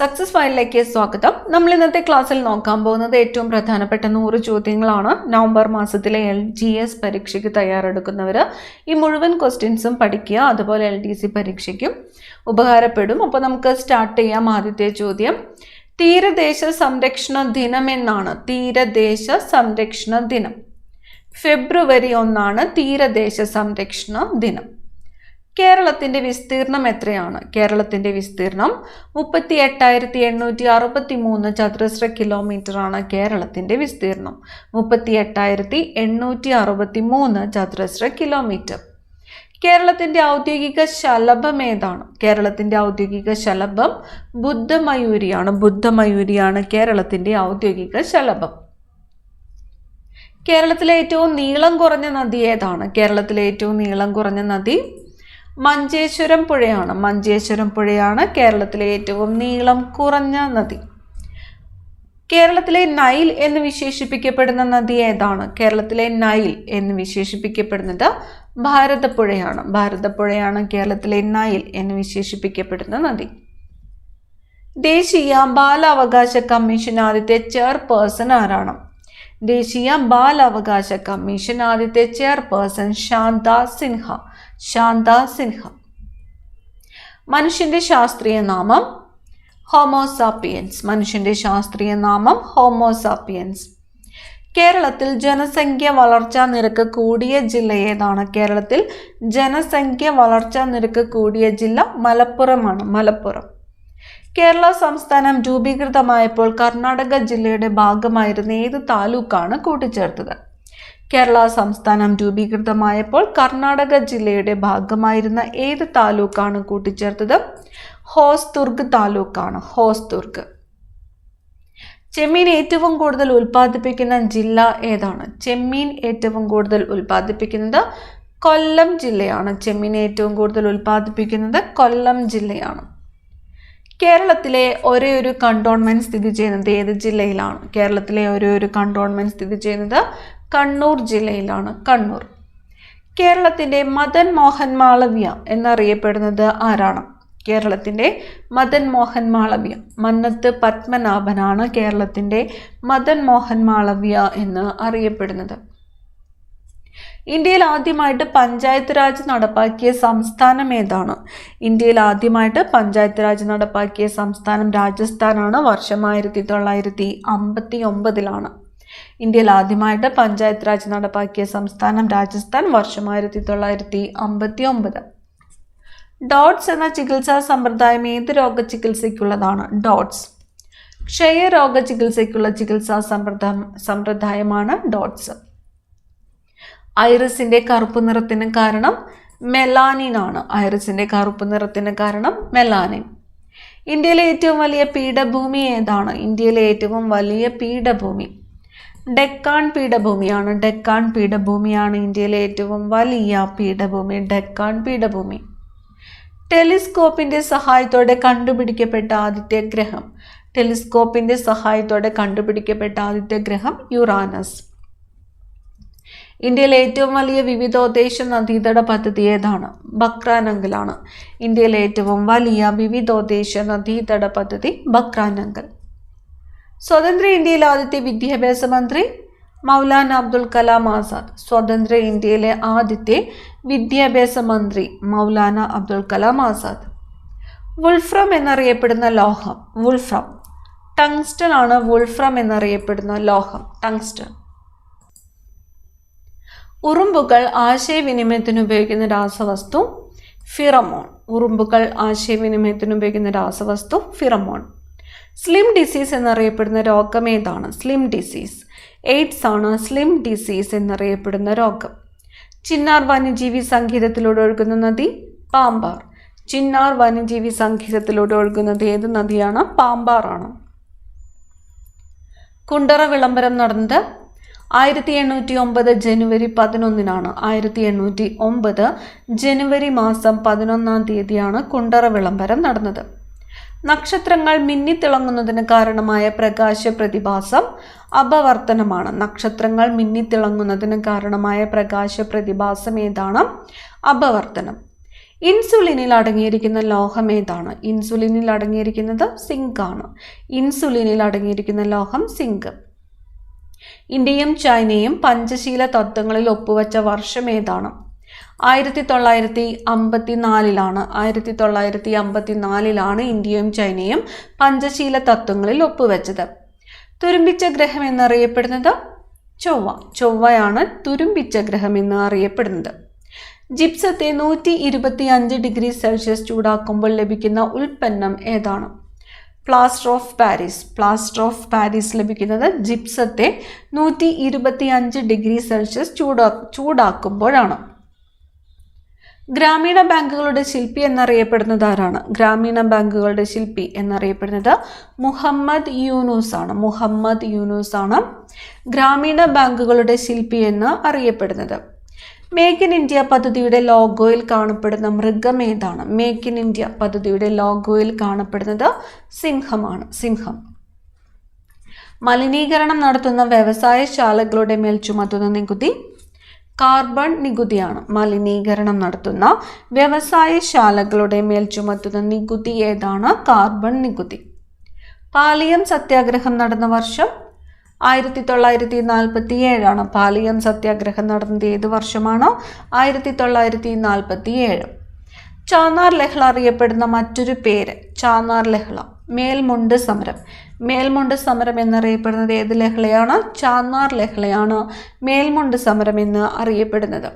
Success ഫയലിലേക്ക് സ്വാഗതം. നമ്മൾ ഇന്നത്തെ ക്ലാസ്സിൽ നോക്കാൻ പോകുന്നത് ഏറ്റവും പ്രധാനപ്പെട്ട 100 ചോദ്യങ്ങളാണ്. നവംബർ മാസത്തിലെ LGS പരീക്ഷയ്ക്ക് തയ്യാറെടുക്കുന്നവർ ഈ മുഴുവൻ ക്വസ്റ്റ്യൻസും പഠിക്കുക. അതുപോലെ LDC പരീക്ഷയ്ക്കും ഉപകാരപ്പെടും. അപ്പോൾ നമുക്ക് സ്റ്റാർട്ട് ചെയ്യാം. ആദ്യത്തെ ചോദ്യം, തീരദേശ സംരക്ഷണ ദിനം എന്നാണ്. തീരദേശ സംരക്ഷണ ദിനം ഫെബ്രുവരി 1 തീരദേശ സംരക്ഷണ ദിനം. കേരളത്തിന്റെ വിസ്തീർണം എത്രയാണ്? കേരളത്തിന്റെ വിസ്തീർണം 38,863 ചതുരശ്ര കിലോമീറ്റർ ആണ്. കേരളത്തിന്റെ വിസ്തീർണം 38,863 ചതുരശ്ര കിലോമീറ്റർ. കേരളത്തിന്റെ ഔദ്യോഗിക ശലഭം ഏതാണ്? കേരളത്തിന്റെ ഔദ്യോഗിക ശലഭം ബുദ്ധമയൂരിയാണ്. ബുദ്ധമയൂരിയാണ് കേരളത്തിന്റെ ഔദ്യോഗിക ശലഭം. കേരളത്തിലെ ഏറ്റവും നീളം കുറഞ്ഞ നദി ഏതാണ്? കേരളത്തിലെ ഏറ്റവും നീളം കുറഞ്ഞ നദി മഞ്ചേശ്വരം പുഴയാണ്. മഞ്ചേശ്വരം പുഴയാണ് കേരളത്തിലെ ഏറ്റവും നീളം കുറഞ്ഞ നദി. കേരളത്തിലെ നൈൽ എന്ന് വിശേഷിപ്പിക്കപ്പെടുന്ന നദി ഏതാണ്? കേരളത്തിലെ നൈൽ എന്ന് വിശേഷിപ്പിക്കപ്പെടുന്നത് ഭാരതപ്പുഴയാണ്. ഭാരതപ്പുഴയാണ് കേരളത്തിലെ നൈൽ എന്ന് വിശേഷിപ്പിക്കപ്പെടുന്ന നദി. ദേശീയ ബാലാവകാശ കമ്മീഷൻ ആദ്യത്തെ ചെയർപേഴ്സൺ ആരാണ്? ദേശീയ ബാലാവകാശ കമ്മീഷൻ ആദ്യത്തെ ചെയർപേഴ്സൺ ശാന്ത സിൻഹ. ശാന്ത സിൻഹ. മനുഷ്യന്റെ ശാസ്ത്രീയ നാമം ഹോമോസാപ്പിയൻസ്. മനുഷ്യന്റെ ശാസ്ത്രീയ നാമം ഹോമോസാപ്പിയൻസ്. കേരളത്തിൽ ജനസംഖ്യ വളർച്ചാ നിരക്ക് കൂടിയ ജില്ല ഏതാണ്? കേരളത്തിൽ ജനസംഖ്യ വളർച്ചാ നിരക്ക് കൂടിയ ജില്ല മലപ്പുറമാണ്. മലപ്പുറം. കേരള സംസ്ഥാനം രൂപീകൃതമായപ്പോൾ കർണാടക ജില്ലയുടെ ഭാഗമായിരുന്ന ഏത് താലൂക്കാണ് കൂട്ടിച്ചേർത്തത്? കേരള സംസ്ഥാനം രൂപീകൃതമായപ്പോൾ കർണാടക ജില്ലയുടെ ഭാഗമായിരുന്ന ഏത് താലൂക്കാണ് കൂട്ടിച്ചേർത്തത്? ഹോസ്ദുർഗ് താലൂക്കാണ്. ഹോസ്ദുർഗ്. ചെമ്മീൻ ഏറ്റവും കൂടുതൽ ഉൽപ്പാദിപ്പിക്കുന്ന ജില്ല ഏതാണ്? ചെമ്മീൻ ഏറ്റവും കൂടുതൽ ഉൽപ്പാദിപ്പിക്കുന്നത് കൊല്ലം ജില്ലയാണ്. ചെമ്മീൻ ഏറ്റവും കൂടുതൽ ഉൽപ്പാദിപ്പിക്കുന്നത് കൊല്ലം ജില്ലയാണ്. കേരളത്തിലെ ഒരേ ഒരു കണ്ടോൺമെന്റ് സ്ഥിതി ചെയ്യുന്നത് ഏത് ജില്ലയിലാണ്? കേരളത്തിലെ ഒരേ ഒരു കണ്ടോൺമെന്റ് സ്ഥിതി ചെയ്യുന്നത് കണ്ണൂർ ജില്ലയിലാണ്. കണ്ണൂർ. കേരളത്തിന്റെ മദൻ മോഹൻ മാളവ്യ എന്നറിയപ്പെടുന്നത് ആരാണ്? കേരളത്തിന്റെ മദൻ മോഹൻ മാളവ്യ മന്നത്ത് പത്മനാഭനാണ് കേരളത്തിന്റെ മദൻ മോഹൻ മാളവ്യ എന്ന് അറിയപ്പെടുന്നത്. ഇന്ത്യയിൽ ആദ്യമായിട്ട് പഞ്ചായത്ത് രാജ് നടപ്പാക്കിയ സംസ്ഥാനം ഏതാണ്? ഇന്ത്യയിൽ ആദ്യമായിട്ട് പഞ്ചായത്ത് രാജ് നടപ്പാക്കിയ സംസ്ഥാനം രാജസ്ഥാനാണ്. വർഷം 1959 ഇന്ത്യയിൽ ആദ്യമായിട്ട് പഞ്ചായത്ത് രാജ് നടപ്പാക്കിയ സംസ്ഥാനം രാജസ്ഥാൻ. വർഷം 1959. ഡോട്ട്സ് എന്ന ചികിത്സാ സമ്പ്രദായം ഏത് രോഗചികിത്സയ്ക്കുള്ളതാണ്? ഡോട്ട്സ് ക്ഷയരോഗ ചികിത്സയ്ക്കുള്ള ചികിത്സാ സമ്പ്രദായമാണ് ഡോട്ട്സ്. ഐറിസിന്റെ കറുപ്പ് നിറത്തിന് കാരണം മെലാനിൻ ആണ്. ഐറിസിന്റെ കറുപ്പ് നിറത്തിന് കാരണം മെലാനിൻ. ഇന്ത്യയിലെ ഏറ്റവും വലിയ പീഠഭൂമി ഏതാണ്? ഇന്ത്യയിലെ ഏറ്റവും വലിയ പീഠഭൂമി ഡെക്കാൻ പീഠഭൂമിയാണ്. ഡെക്കാൻ പീഠഭൂമിയാണ് ഇന്ത്യയിലെ ഏറ്റവും വലിയ പീഠഭൂമി. ഡെക്കാൻ പീഠഭൂമി. ടെലിസ്കോപ്പിന്റെ സഹായത്തോടെ കണ്ടുപിടിക്കപ്പെട്ട ആദ്യത്തെ ഗ്രഹം? ടെലിസ്കോപ്പിന്റെ സഹായത്തോടെ കണ്ടുപിടിക്കപ്പെട്ട ആദ്യത്തെ ഗ്രഹം യുറാനസ്. ഇന്ത്യയിലെ ഏറ്റവും വലിയ വിവിധോദ്ദേശ നദീതട പദ്ധതി ഏതാണ്? ബക്രാനങ്കലാണ്. ഇന്ത്യയിലെ ഏറ്റവും വലിയ വിവിധോദ്ദേശ നദീതട പദ്ധതി ബക്രാനങ്കൽ. സ്വതന്ത്ര ഇന്ത്യയിലെ ആദ്യത്തെ വിദ്യാഭ്യാസ മന്ത്രി മൗലാന അബ്ദുൽ കലാം ആസാദ്. സ്വതന്ത്ര ഇന്ത്യയിലെ ആദ്യത്തെ വിദ്യാഭ്യാസ മന്ത്രി മൗലാന അബ്ദുൽ കലാം ആസാദ്. വുൾഫ്രം എന്നറിയപ്പെടുന്ന ലോഹം? വുൾഫ്രം ടങ്സ്റ്റൺ ആണ്. വുൾഫ്രം എന്നറിയപ്പെടുന്ന ലോഹം ടങ്സ്റ്റൺ. ഉറുമ്പുകൾ ആശയവിനിമയത്തിന് ഉപയോഗിക്കുന്ന രാസവസ്തു ഫിറമോൺ. ഉറുമ്പുകൾ ആശയവിനിമയത്തിന് ഉപയോഗിക്കുന്ന രാസവസ്തു ഫിറമോൺ. സ്ലിം ഡിസീസ് എന്നറിയപ്പെടുന്ന രോഗം ഏതാണ്? സ്ലിം ഡിസീസ് എയ്ഡ്സ് ആണ്. സ്ലിം ഡിസീസ് എന്നറിയപ്പെടുന്ന രോഗം. ചിന്നാർ വന്യജീവി സങ്കേതത്തിലൂടെ ഒഴുകുന്ന നദി പാമ്പാർ. ചിന്നാർ വന്യജീവി സങ്കേതത്തിലൂടെ ഒഴുകുന്നത് ഏത് നദിയാണ്? പാമ്പാറാണ്. കുണ്ടറ വിളംബരം നടന്നത് 1809 ജനുവരി 11 1809 ജനുവരി മാസം 11 കുണ്ടറ വിളംബരം നടന്നത്. നക്ഷത്രങ്ങൾ മിന്നിത്തിളങ്ങുന്നതിന് കാരണമായ പ്രകാശ പ്രതിഭാസം അപവർത്തനമാണ്. നക്ഷത്രങ്ങൾ മിന്നിത്തിളങ്ങുന്നതിന് കാരണമായ പ്രകാശ പ്രതിഭാസം ഏതാണ്? അപവർത്തനം. ഇൻസുലിനിൽ അടങ്ങിയിരിക്കുന്ന ലോഹം ഏതാണ്? ഇൻസുലിനിൽ അടങ്ങിയിരിക്കുന്നത് സിങ്ക് ആണ്. ഇൻസുലിനിൽ അടങ്ങിയിരിക്കുന്ന ലോഹം സിങ്ക്. ഇന്ത്യയും ചൈനയും പഞ്ചശീല തത്വങ്ങളിൽ ഒപ്പുവെച്ച വർഷം ഏതാണ്? 1954 1954 ഇന്ത്യയും ചൈനയും പഞ്ചശീല തത്വങ്ങളിൽ ഒപ്പുവെച്ചത്. തുരുമ്പിച്ച ഗ്രഹം എന്നറിയപ്പെടുന്നത് ചൊവ്വ. ചൊവ്വയാണ് തുരുമ്പിച്ച ഗ്രഹം എന്ന് അറിയപ്പെടുന്നത്. ജിപ്സത്തെ 125 ഡിഗ്രി സെൽഷ്യസ് ചൂടാക്കുമ്പോൾ ലഭിക്കുന്ന ഉൽപ്പന്നം ഏതാണ്? Plaster of Paris. Plaster of Paris ലഭിക്കുന്നത് ജിപ്സത്തെ 125 ഡിഗ്രി സെൽഷ്യസ് ചൂടാക്കുമ്പോഴാണ്. ഗ്രാമീണ ബാങ്കുകളുടെ ശില്പി എന്നറിയപ്പെടുന്നത് ആരാണ്? ഗ്രാമീണ ബാങ്കുകളുടെ ശില്പി എന്നറിയപ്പെടുന്നത് മുഹമ്മദ് യൂനുസ് ആണ്. മുഹമ്മദ് യൂനുസ് ആണ് ഗ്രാമീണ ബാങ്കുകളുടെ ശില്പി എന്ന് അറിയപ്പെടുന്നത്. മേക്ക് ഇൻ ഇന്ത്യ പദ്ധതിയുടെ ലോഗോയിൽ കാണപ്പെടുന്ന മൃഗം ഏതാണ്? മേക്ക് ഇൻ ഇന്ത്യ പദ്ധതിയുടെ ലോഗോയിൽ കാണപ്പെടുന്നത് സിംഹമാണ്. സിംഹം. മലിനീകരണം നടത്തുന്ന വ്യവസായശാലകളുടെ മേൽ ചുമത്തുന്ന നികുതി കാർബൺ നികുതിയാണ്. മലിനീകരണം നടത്തുന്ന വ്യവസായശാലകളുടെ മേൽ ചുമത്തുന്ന നികുതി ഏതാണ്? കാർബൺ നികുതി. പാലിയം സത്യാഗ്രഹം നടന്ന വർഷം 1947. പാലിയം സത്യാഗ്രഹം നടന്നത് ഏത് വർഷമാണ്? 1947. ചാന്നാർ ലഹള അറിയപ്പെടുന്ന മറ്റൊരു പേര്? ചാന്നാർ ലഹള, മേൽമുണ്ട് സമരം. മേൽമുണ്ട് സമരം എന്നറിയപ്പെടുന്നത് ഏത് ലഹളയാണ്? ചാന്നാർ ലഹളയാണ് മേൽമുണ്ട് സമരം എന്ന് അറിയപ്പെടുന്നത്.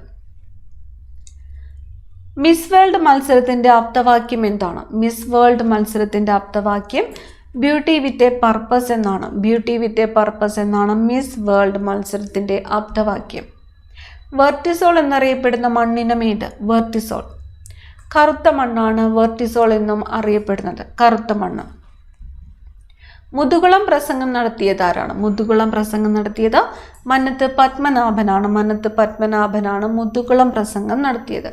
മിസ് വേൾഡ് മത്സരത്തിന്റെ ആപ്തവാക്യം എന്താണ്? മിസ് വേൾഡ് മത്സരത്തിന്റെ ആപ്തവാക്യം ബ്യൂട്ടി വിത്ത് എ പർപ്പസ് എന്നാണ്. ബ്യൂട്ടി വിത്ത് എ പർപ്പസ് എന്നാണ് മിസ് വേൾഡ് മത്സരത്തിന്റെ ആപ്തവാക്യം. വെർട്ടിസോൾ എന്നറിയപ്പെടുന്ന മണ്ണിനം ഏത്? വെർട്ടിസോൾ. കറുത്ത മണ്ണാണ് വെർട്ടിസോൾ എന്നും അറിയപ്പെടുന്നത്. കറുത്ത മണ്ണ്. മുതുകുളം പ്രസംഗം നടത്തിയത് ആരാണ്? മുതുകുളം പ്രസംഗം നടത്തിയത് മന്നത്ത് പത്മനാഭനാണ്. മന്നത്ത് പത്മനാഭനാണ് മുതുകുളം പ്രസംഗം നടത്തിയത്.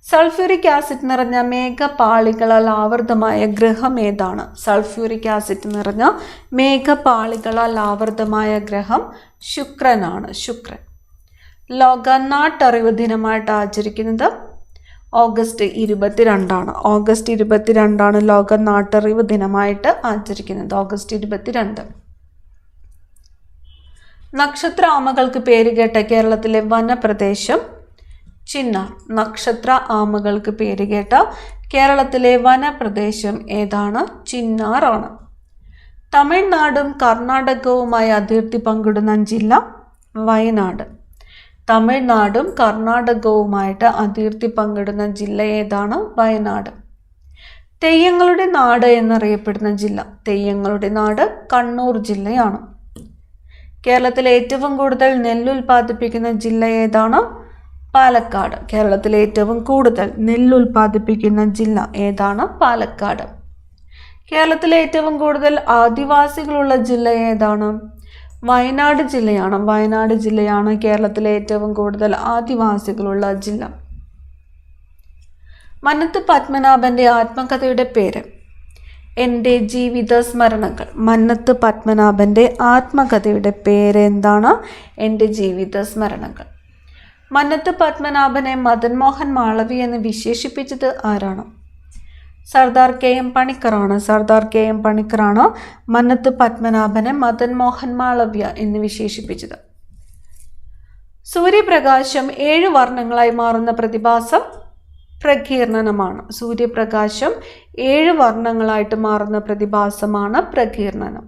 സൾഫ്യൂരിക് ആസിഡ് നിറഞ്ഞ മേഘപാളികളാൽ ആവൃതമായ ഗ്രഹം ഏതാണ്? സൾഫ്യൂരിക് ആസിഡ് നിറഞ്ഞ മേഘപാളികളാൽ ആവൃതമായ ഗ്രഹം ശുക്രനാണ്. ശുക്രൻ. ലോക നാട്ടറിവ് ദിനമായിട്ട് ആചരിക്കുന്നത് ഓഗസ്റ്റ് 22. ഓഗസ്റ്റ് 22 ലോക നാട്ടറിവ് ദിനമായിട്ട് ആചരിക്കുന്നത്. ഓഗസ്റ്റ് 22. നക്ഷത്ര ആമകൾക്ക് പേരുകേട്ട കേരളത്തിലെ വനപ്രദേശം ചിന്നാർ. നക്ഷത്ര ആമകൾക്ക് പേരുകേട്ട കേരളത്തിലെ വനപ്രദേശം ഏതാണ്? ചിന്നാർ ആണ്. തമിഴ്നാടും കർണാടകവുമായി അതിർത്തി പങ്കിടുന്ന ജില്ല വയനാട്. തമിഴ്നാടും കർണാടകവുമായിട്ട് അതിർത്തി പങ്കിടുന്ന ജില്ല ഏതാണ്? വയനാട്. തെയ്യങ്ങളുടെ നാട് എന്നറിയപ്പെടുന്ന ജില്ല? തെയ്യങ്ങളുടെ നാട് കണ്ണൂർ ജില്ലയാണ്. കേരളത്തിലെ ഏറ്റവും കൂടുതൽ നെല്ല് ഉൽപ്പാദിപ്പിക്കുന്ന ജില്ല ഏതാണ്? പാലക്കാട്. കേരളത്തിലെ ഏറ്റവും കൂടുതൽ നെല്ല് ഉൽപ്പാദിപ്പിക്കുന്ന ജില്ല ഏതാണ്? പാലക്കാട്. കേരളത്തിലെ ഏറ്റവും കൂടുതൽ ആദിവാസികളുള്ള ജില്ല ഏതാണ്? വയനാട് ജില്ലയാണ്. വയനാട് ജില്ലയാണ് കേരളത്തിലെ ഏറ്റവും കൂടുതൽ ആദിവാസികളുള്ള ജില്ല. മന്നത്ത് പത്മനാഭന്റെ ആത്മകഥയുടെ പേര്? എൻ്റെ ജീവിത സ്മരണകൾ. മന്നത്ത് പത്മനാഭന്റെ ആത്മകഥയുടെ പേര് എന്താണ്? എൻ്റെ ജീവിത സ്മരണകൾ. മന്നത്ത് പത്മനാഭനെ മദൻ മോഹൻ മാളവി എന്ന് വിശേഷിപ്പിച്ചത് ആരാണ്? സർദാർ KM പണിക്കറാണ്. സർദാർ KM പണിക്കറാണ് മന്നത്ത് പത്മനാഭനെ മദൻ മോഹൻ മാളവ്യ എന്ന് വിശേഷിപ്പിച്ചത്. സൂര്യപ്രകാശം 7 വർണ്ണങ്ങളായി മാറുന്ന പ്രതിഭാസം പ്രകീർണനമാണ്. സൂര്യപ്രകാശം 7 വർണ്ണങ്ങളായിട്ട് മാറുന്ന പ്രതിഭാസമാണ് പ്രകീർണനം.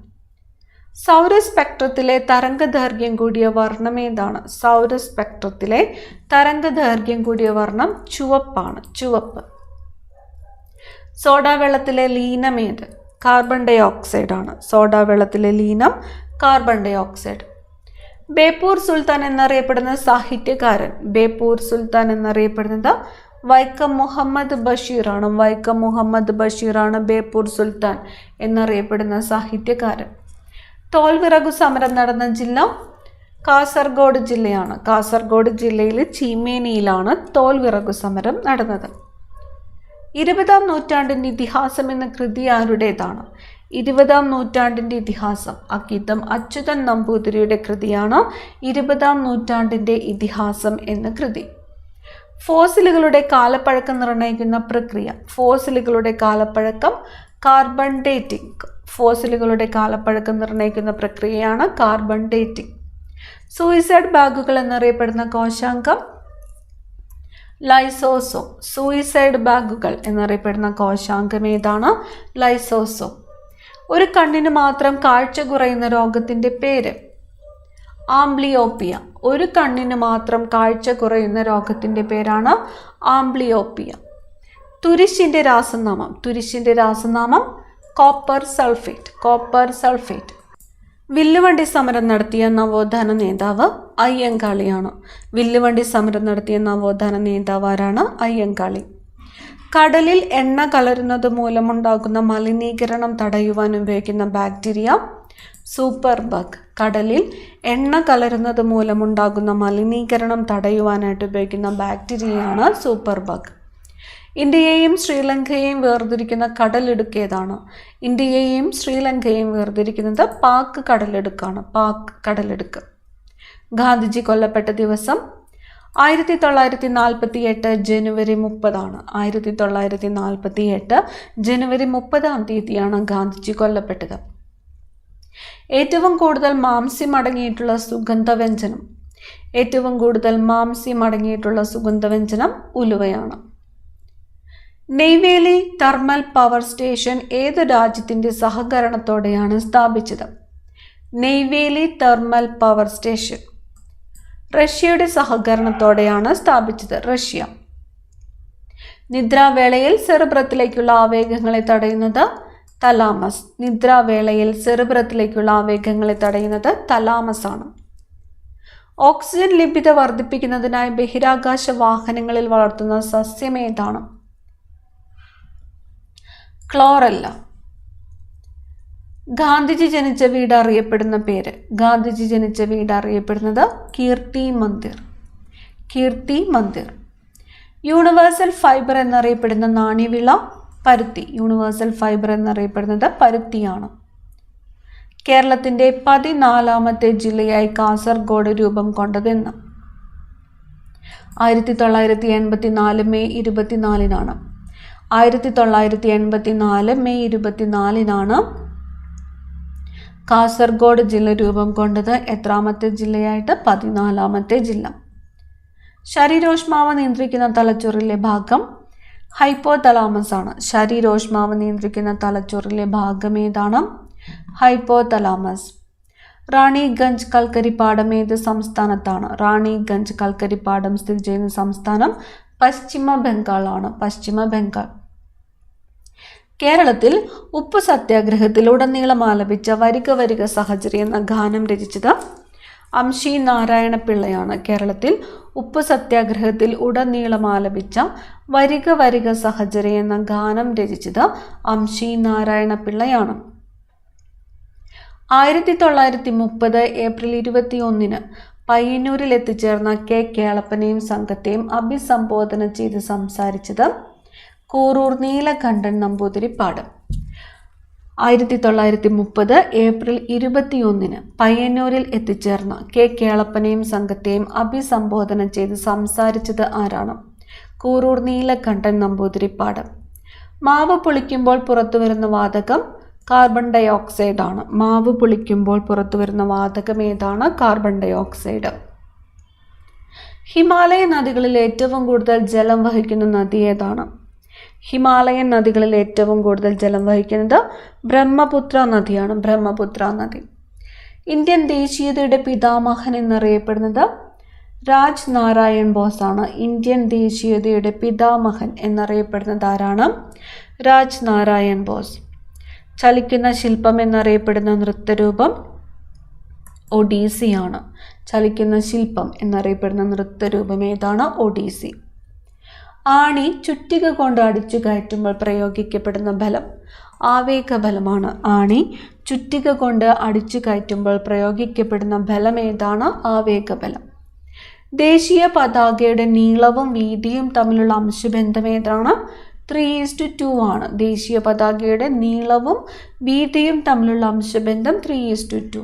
സൗരസ്പെക്ട്രത്തിലെ തരംഗദൈർഘ്യം കൂടിയ വർണ്ണം ഏതാണ്? സൗരസ്പെക്ട്രത്തിലെ തരംഗദൈർഘ്യം കൂടിയ വർണ്ണം ചുവപ്പാണ്. ചുവപ്പ്. സോഡാ വെള്ളത്തിലെ ലീനം ഏത്? കാർബൺ ഡൈ ഓക്സൈഡ് ആണ്. സോഡാ വെള്ളത്തിലെ ലീനം carbon dioxide. Beypore Sultan എന്നറിയപ്പെടുന്ന സാഹിത്യകാരൻ? ബേപ്പൂർ സുൽത്താൻ എന്നറിയപ്പെടുന്നത് വൈക്കം മുഹമ്മദ് ബഷീറാണ്. വൈക്കം മുഹമ്മദ് ബഷീറാണ് ബേപ്പൂർ സുൽത്താൻ എന്നറിയപ്പെടുന്ന സാഹിത്യകാരൻ. തോൽവിറകു സമരം നടന്ന ജില്ല കാസർഗോഡ് ജില്ലയാണ്. കാസർഗോഡ് ജില്ലയിലെ ചീമേനിയിലാണ് തോൽവിറകു സമരം നടന്നത്. 20-ാം നൂറ്റാണ്ടിൻ്റെ ഇതിഹാസം എന്ന കൃതി ആരുടേതാണ്? 20-ാം നൂറ്റാണ്ടിൻ്റെ ഇതിഹാസം അക്കിത്തം അച്യുതൻ നമ്പൂതിരിയുടെ കൃതിയാണ് 20-ാം നൂറ്റാണ്ടിൻ്റെ ഇതിഹാസം എന്ന കൃതി. ഫോസിലുകളുടെ കാലപ്പഴക്കം നിർണ്ണയിക്കുന്ന പ്രക്രിയ. ഫോസിലുകളുടെ കാലപ്പഴക്കം കാർബൺ ഡേറ്റിംഗ്. ഫോസിലുകളുടെ കാലപ്പഴക്കം നിർണ്ണയിക്കുന്ന പ്രക്രിയയാണ് കാർബൺ ഡേറ്റിംഗ്. സൂയിസൈഡ് ബാഗുകൾ എന്നറിയപ്പെടുന്ന കോശാംഗം ലൈസോസോം. സൂയിസൈഡ് ബാഗുകൾ എന്നറിയപ്പെടുന്ന കോശാംഗം ഏതാണ്? ലൈസോസോം. ഒരു കണ്ണിന് മാത്രം കാഴ്ച കുറയുന്ന രോഗത്തിൻ്റെ പേര്? ആംബ്ലിയോപ്പിയ. ഒരു കണ്ണിന് മാത്രം കാഴ്ച കുറയുന്ന രോഗത്തിൻ്റെ പേരാണ് ആംബ്ലിയോപ്പിയ. തുരിശിൻ്റെ രാസനാമം. തുരിശിൻ്റെ രാസനാമം കോപ്പർ സൾഫേറ്റ്. Copper sulphate. വില്ലുവണ്ടി സമരം നടത്തിയ നവോത്ഥാന നേതാവ് അയ്യങ്കാളിയാണ്. വില്ലുവണ്ടി സമരം നടത്തിയ നവോത്ഥാന നേതാവ് ആരാണ്? അയ്യങ്കാളി. കടലിൽ എണ്ണ കലരുന്നത് മൂലമുണ്ടാകുന്ന മലിനീകരണം തടയുവാൻ ഉപയോഗിക്കുന്ന ബാക്ടീരിയ സൂപ്പർ ബഗ്. കടലിൽ എണ്ണ കലരുന്നത് മൂലമുണ്ടാകുന്ന മലിനീകരണം തടയുവാനായിട്ട് ഉപയോഗിക്കുന്ന ബാക്ടീരിയയാണ് സൂപ്പർ ബഗ്. ഇന്ത്യയെയും ശ്രീലങ്കയെയും വേർതിരിക്കുന്ന കടലിടുക്ക് ഏതാണ്? ഇന്ത്യയെയും ശ്രീലങ്കയെയും വേർതിരിക്കുന്നത് പാക് കടലിടുക്കാണ്. പാക് കടലിടുക്ക്. ഗാന്ധിജി കൊല്ലപ്പെട്ട ദിവസം 1948 ജനുവരി 30. 1948 ജനുവരി 30 ഗാന്ധിജി കൊല്ലപ്പെട്ടത്. ഏറ്റവും കൂടുതൽ മാംസ്യം അടങ്ങിയിട്ടുള്ള സുഗന്ധവ്യഞ്ജനം. ഏറ്റവും കൂടുതൽ മാംസ്യം അടങ്ങിയിട്ടുള്ള സുഗന്ധവ്യഞ്ജനം ഉലുവയാണ്. നെയ്വേലി തെർമൽ പവർ സ്റ്റേഷൻ ഏതു രാജ്യത്തിൻ്റെ സഹകരണത്തോടെയാണ് സ്ഥാപിച്ചത്? നെയ്വേലി തെർമൽ പവർ സ്റ്റേഷൻ റഷ്യയുടെ സഹകരണത്തോടെയാണ് സ്ഥാപിച്ചത്. റഷ്യ. നിദ്രാവേളയിൽ സെറിബ്രത്തിലേക്കുള്ള ആവേഗങ്ങളെ തടയുന്നത് തലാമസ്. നിദ്രാവേളയിൽ സെറിബ്രത്തിലേക്കുള്ള ആവേഗങ്ങളെ തടയുന്നത് തലാമസ് ആണ്. ഓക്സിജൻ ലഭ്യത വർദ്ധിപ്പിക്കുന്നതിനായി ബഹിരാകാശ വാഹനങ്ങളിൽ വളർത്തുന്ന സസ്യം ഏതാണ്? ക്ലോറല്ല. ഗാന്ധിജി ജനിച്ച വീട് അറിയപ്പെടുന്ന പേര്? ഗാന്ധിജി ജനിച്ച വീട് അറിയപ്പെടുന്നത് കീർത്തി മന്ദിർ. കീർത്തി മന്ദിർ. യൂണിവേഴ്സൽ ഫൈബർ എന്നറിയപ്പെടുന്ന നാണ്യവിള പരുത്തി. യൂണിവേഴ്സൽ ഫൈബർ എന്നറിയപ്പെടുന്നത് പരുത്തിയാണ്. കേരളത്തിൻ്റെ 14ാമത്തെ ജില്ലയായി കാസർഗോഡ് രൂപം കൊണ്ടതെന്ന്? 1984 മെയ് 24. 1984 മെയ് 24 കാസർഗോഡ് ജില്ല രൂപം കൊണ്ടത്. എത്രാമത്തെ ജില്ലയായിട്ട്? 14ാമത്തെ ജില്ല. ശരീരോഷ്മാവ് നിയന്ത്രിക്കുന്ന തലച്ചോറിലെ ഭാഗം ഹൈപ്പോതലാമസ് ആണ്. ശരീരോഷ്മാവ് നിയന്ത്രിക്കുന്ന തലച്ചോറിലെ ഭാഗം ഏതാണ്? ഹൈപ്പോതലാമസ്. റാണിഗഞ്ച് കൽക്കരിപ്പാടം ഏത് സംസ്ഥാനത്താണ്? റാണിഗഞ്ച് കൽക്കരിപ്പാടം സ്ഥിതി ചെയ്യുന്ന സംസ്ഥാനം പശ്ചിമ ബംഗാളാണ്. പശ്ചിമ ബംഗാൾ. കേരളത്തിൽ ഉപ്പ് സത്യാഗ്രഹത്തിൽ ഉടനീളം ആലപിച്ച വരിക വരിക സഹചരി എന്ന ഗാനം രചിച്ചത് അംശി നാരായണ പിള്ളയാണ്. കേരളത്തിൽ ഉപ്പ് സത്യാഗ്രഹത്തിൽ ഉടനീളം ആലപിച്ച വരിക വരിക സഹചരി എന്ന ഗാനം രചിച്ചത് അംശി നാരായണ പിള്ളയാണ്. 1930 ഏപ്രിൽ 21 പയ്യന്നൂരിൽ എത്തിച്ചേർന്ന കെ കേളപ്പനെയും സംഘത്തെയും അഭിസംബോധന ചെയ്ത് സംസാരിച്ചത് കൂറൂർ നീലകണ്ഠൻ നമ്പൂതിരിപ്പാട്. 1930 ഏപ്രിൽ 21 പയ്യന്നൂരിൽ എത്തിച്ചേർന്ന കെ കേളപ്പനെയും സംഘത്തെയും അഭിസംബോധന ചെയ്ത് സംസാരിച്ചത് ആരാണ്? കൂറൂർ നീലകണ്ഠൻ നമ്പൂതിരിപ്പാട്. മാവ് പൊളിക്കുമ്പോൾ പുറത്തുവരുന്ന വാതകം കാർബൺ ഡൈ ഓക്സൈഡ് ആണ്. മാവ് പൊളിക്കുമ്പോൾ പുറത്തുവരുന്ന വാതകം ഏതാണ്? Carbon dye oxide. ഹിമാലയ നദികളിൽ ഏറ്റവും കൂടുതൽ ജലം വഹിക്കുന്ന നദി ഏതാണ്? ഹിമാലയൻ നദികളിൽ ഏറ്റവും കൂടുതൽ ജലം വഹിക്കുന്നത് ബ്രഹ്മപുത്ര നദിയാണ്. ബ്രഹ്മപുത്ര നദി. ഇന്ത്യൻ ദേശീയതയുടെ പിതാമഹൻ എന്നറിയപ്പെടുന്നത് രാജ് നാരായൺ ബോസ് ആണ്. ഇന്ത്യൻ ദേശീയതയുടെ പിതാമഹൻ എന്നറിയപ്പെടുന്നത് ആരാണ്? രാജ് നാരായൺ ബോസ്. ചലിക്കുന്ന ശില്പം എന്നറിയപ്പെടുന്ന നൃത്തരൂപം ഒഡീസിയാണ്. ചലിക്കുന്ന ശില്പം എന്നറിയപ്പെടുന്ന നൃത്തരൂപം ഏതാണ്? ഒഡീസി. ആണി ചുറ്റിക കൊണ്ട് അടിച്ചു കയറ്റുമ്പോൾ പ്രയോഗിക്കപ്പെടുന്ന ബലം ആവേഗബലമാണ്. ആണി ചുറ്റിക കൊണ്ട് അടിച്ചു കയറ്റുമ്പോൾ പ്രയോഗിക്കപ്പെടുന്ന ബലം ഏതാണ്? ആവേഗബലം. ദേശീയ പതാകയുടെ നീളവും വീതിയും തമ്മിലുള്ള അംശബന്ധം ഏതാണ്? 3:2 ആണ്. ദേശീയ പതാകയുടെ നീളവും വീതിയും തമ്മിലുള്ള അംശബന്ധം 3:2.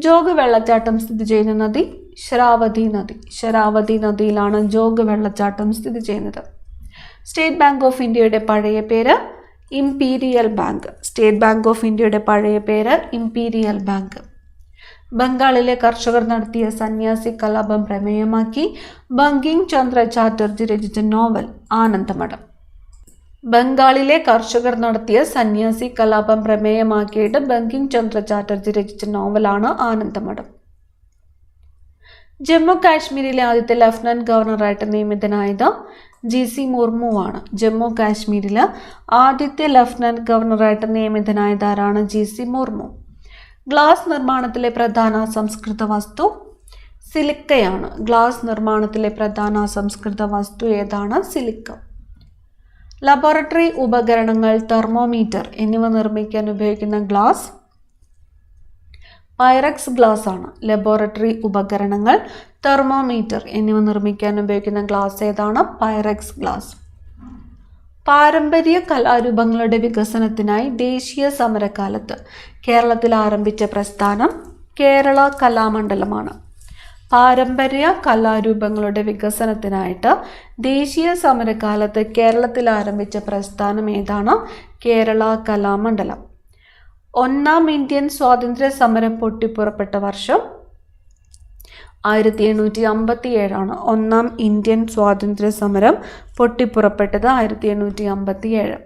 ജോഗ് വെള്ളച്ചാട്ടം സ്ഥിതി ചെയ്യുന്ന നദി ശരാവതി നദിയിലാണ് ജോഗ് വെള്ളച്ചാട്ടം സ്ഥിതി ചെയ്യുന്നത്. സ്റ്റേറ്റ് ബാങ്ക് ഓഫ് ഇന്ത്യയുടെ പഴയ പേര് imperial bank. State bank of ഇന്ത്യയുടെ പഴയ പേര് ഇംപീരിയൽ ബാങ്ക്. ബംഗാളിലെ കർഷകർ നടത്തിയ സന്യാസി കലാപം പ്രമേയമാക്കി ബങ്കിം ചന്ദ്ര ചാറ്റർജി രചിച്ച നോവൽ ആനന്ദമഠം. ബംഗാളിലെ കർഷകർ നടത്തിയ സന്യാസി കലാപം പ്രമേയമാക്കിയിട്ട് ബങ്കിം ചന്ദ്ര ചാറ്റർജി രചിച്ച നോവലാണ് ആനന്ദമഠം. ജമ്മു കാശ്മീരിലെ ആദ്യത്തെ ലഫ്റ്റനന്റ് ഗവർണറായിട്ട് നിയമിതനായത് GC മുർമു ആണ്. ജമ്മു കാശ്മീരിലെ ആദ്യത്തെ ലഫ്റ്റനന്റ് ഗവർണറായിട്ട് നിയമിതനായത് ആരാണ്? GC മുർമു. ഗ്ലാസ് നിർമ്മാണത്തിലെ പ്രധാന സംസ്കൃത വസ്തു സിലിക്കയാണ്. ഗ്ലാസ് നിർമ്മാണത്തിലെ പ്രധാന സംസ്കൃത വസ്തു ഏതാണ്? സിലിക്ക. ലബോറട്ടറി ഉപകരണങ്ങൾ തെർമോമീറ്റർ എന്നിവ നിർമ്മിക്കാൻ ഉപയോഗിക്കുന്ന ഗ്ലാസ് പൈറക്സ് ഗ്ലാസ് ആണ്. ലബോറട്ടറി ഉപകരണങ്ങൾ തെർമോമീറ്റർ എന്നിവ നിർമ്മിക്കാൻ ഉപയോഗിക്കുന്ന ഗ്ലാസ് ഏതാണ്? Pyrex glass. പാരമ്പര്യ കലാരൂപങ്ങളുടെ വികസനത്തിനായി ദേശീയ സമരകാലത്ത് കേരളത്തിൽ ആരംഭിച്ച പ്രസ്ഥാനം കേരള കലാമണ്ഡലമാണ്. പാരമ്പര്യ കലാരൂപങ്ങളുടെ വികസനത്തിനായിട്ട് ദേശീയ സമരകാലത്ത് കേരളത്തിൽ ആരംഭിച്ച പ്രസ്ഥാനം ഏതാണ്? കേരള കലാമണ്ഡലം. ഒന്നാം ഇന്ത്യൻ സ്വാതന്ത്ര്യ സമരം പൊട്ടിപ്പുറപ്പെട്ട വർഷം 1857 ഒന്നാം ഇന്ത്യൻ സ്വാതന്ത്ര്യ സമരം പൊട്ടിപ്പുറപ്പെട്ടത് 1857.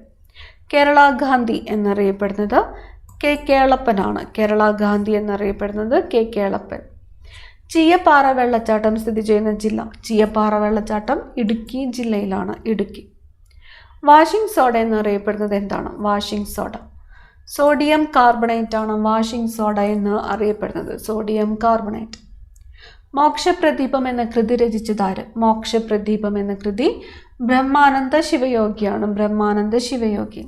കേരള ഗാന്ധി എന്നറിയപ്പെടുന്നത് കേളപ്പനാണ്. കേരള ഗാന്ധി എന്നറിയപ്പെടുന്നത് കേളപ്പൻ. ചീയപ്പാറ വെള്ളച്ചാട്ടം സ്ഥിതി ചെയ്യുന്ന ജില്ല. ചീയപ്പാറ വെള്ളച്ചാട്ടം ഇടുക്കി ജില്ലയിലാണ്. ഇടുക്കി. വാഷിംഗ് സോഡ എന്നറിയപ്പെടുന്നത് എന്താണ്? വാഷിംഗ് സോഡ സോഡിയം കാർബണേറ്റ് ആണ്. വാഷിംഗ് സോഡ എന്ന് അറിയപ്പെടുന്നത് സോഡിയം കാർബണേറ്റ്. മോക്ഷപ്രദീപം എന്ന കൃതി രചിച്ചതാര്? മോക്ഷപ്രദീപം എന്ന കൃതി ബ്രഹ്മാനന്ദ ശിവയോഗിയാണ്. ബ്രഹ്മാനന്ദ ശിവയോഗി.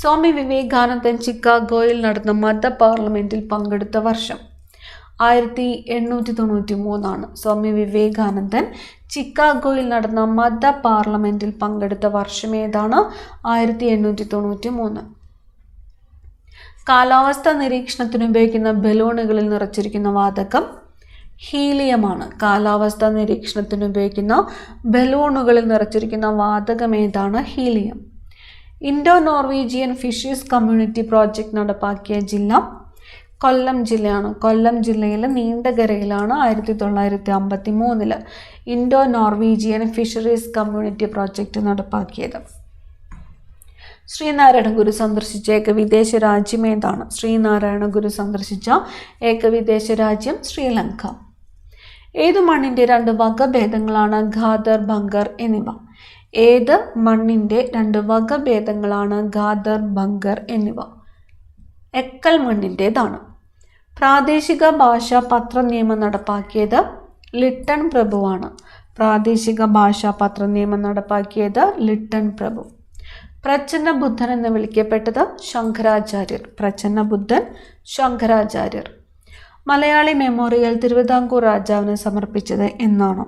സ്വാമി വിവേകാനന്ദൻ ചിക്കാഗോയിൽ നടന്ന മത പാർലമെന്റിൽ പങ്കെടുത്ത വർഷം 1893. സ്വാമി വിവേകാനന്ദൻ ചിക്കാഗോയിൽ നടന്ന മത പാർലമെന്റിൽ പങ്കെടുത്ത വർഷം ഏതാണ്? 1893. കാലാവസ്ഥാ നിരീക്ഷണത്തിന് ഉപയോഗിക്കുന്ന ബലൂണുകളിൽ നിറച്ചിരിക്കുന്ന വാതകം ഹീലിയമാണ്. കാലാവസ്ഥാ നിരീക്ഷണത്തിന് ഉപയോഗിക്കുന്ന ബലൂണുകളിൽ നിറച്ചിരിക്കുന്ന വാതകം ഏതാണ്? Helium. Indo Norwegian ഫിഷീസ് community project നടപ്പാക്കിയ ജില്ല കൊല്ലം ജില്ലയാണ്. കൊല്ലം ജില്ലയിലെ നീണ്ടകരയിലാണ് 1953 Indo Norwegian fisheries community project നടപ്പാക്കിയത്. ശ്രീനാരായണ ഗുരു സന്ദർശിച്ച ഏകവിദേശ രാജ്യം ഏതാണ്? ശ്രീനാരായണ ഗുരു സന്ദർശിച്ച ഏകവിദേശ രാജ്യം ശ്രീലങ്ക. ഏതു മണ്ണിൻ്റെ 2 വകഭേദങ്ങളാണ് ഖാദർ, ബങ്കർ എന്നിവ? ഏത് മണ്ണിൻ്റെ 2 വകഭേദങ്ങളാണ് ഖാദർ, ബങ്കർ എന്നിവ? എക്കൽ മണ്ണിൻ്റേതാണ്. പ്രാദേശിക ഭാഷാ പത്ര നിയമം നടപ്പാക്കിയത് ലിട്ടൺ പ്രഭുവാണ്. പ്രാദേശിക ഭാഷാ പത്ര നിയമം നടപ്പാക്കിയത് ലിട്ടൺ പ്രഭു. പ്രച്ഛന്ന ബുദ്ധൻ എന്ന് വിളിക്കപ്പെട്ടത് ശങ്കരാചാര്യർ. പ്രച്ഛന്ന ബുദ്ധൻ ശങ്കരാചാര്യർ. മലയാളി മെമ്മോറിയൽ തിരുവിതാംകൂർ രാജാവിന് സമർപ്പിച്ചത് എന്നാണ്?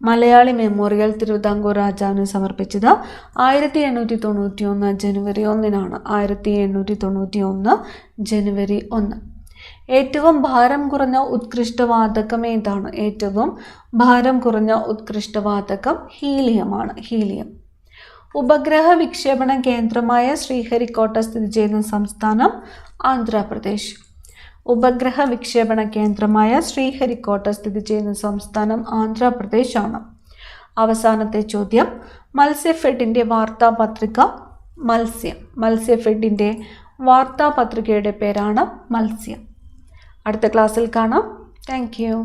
മലയാളി മെമ്മോറിയൽ തിരുവിതാംകൂർ രാജാവിന് സമർപ്പിച്ചത് 1891 ജനുവരി 1 1891 ജനുവരി 1. ഏറ്റവും ഭാരം കുറഞ്ഞ ഉത്കൃഷ്ടവാതകം ഏതാണ്? ഏറ്റവും ഭാരം കുറഞ്ഞ ഉത്കൃഷ്ടവാതകം ഹീലിയമാണ്. ഹീലിയം. ഉപഗ്രഹ വിക്ഷേപണ കേന്ദ്രമായ ശ്രീഹരിക്കോട്ട സ്ഥിതി ചെയ്യുന്ന സംസ്ഥാനം ആന്ധ്രാപ്രദേശ്. ഉപഗ്രഹ വിക്ഷേപണ കേന്ദ്രമായ ശ്രീഹരിക്കോട്ട സ്ഥിതി ചെയ്യുന്ന സംസ്ഥാനം ആന്ധ്രാപ്രദേശ് ആണ്. അവസാനത്തെ ചോദ്യം, മത്സ്യഫെഡിൻ്റെ വാർത്താപത്രിക മത്സ്യം. മത്സ്യഫെഡിൻ്റെ വാർത്താപത്രികയുടെ പേരാണ് മത്സ്യം. അടുത്ത ക്ലാസ്സിൽ കാണാം. Thank you.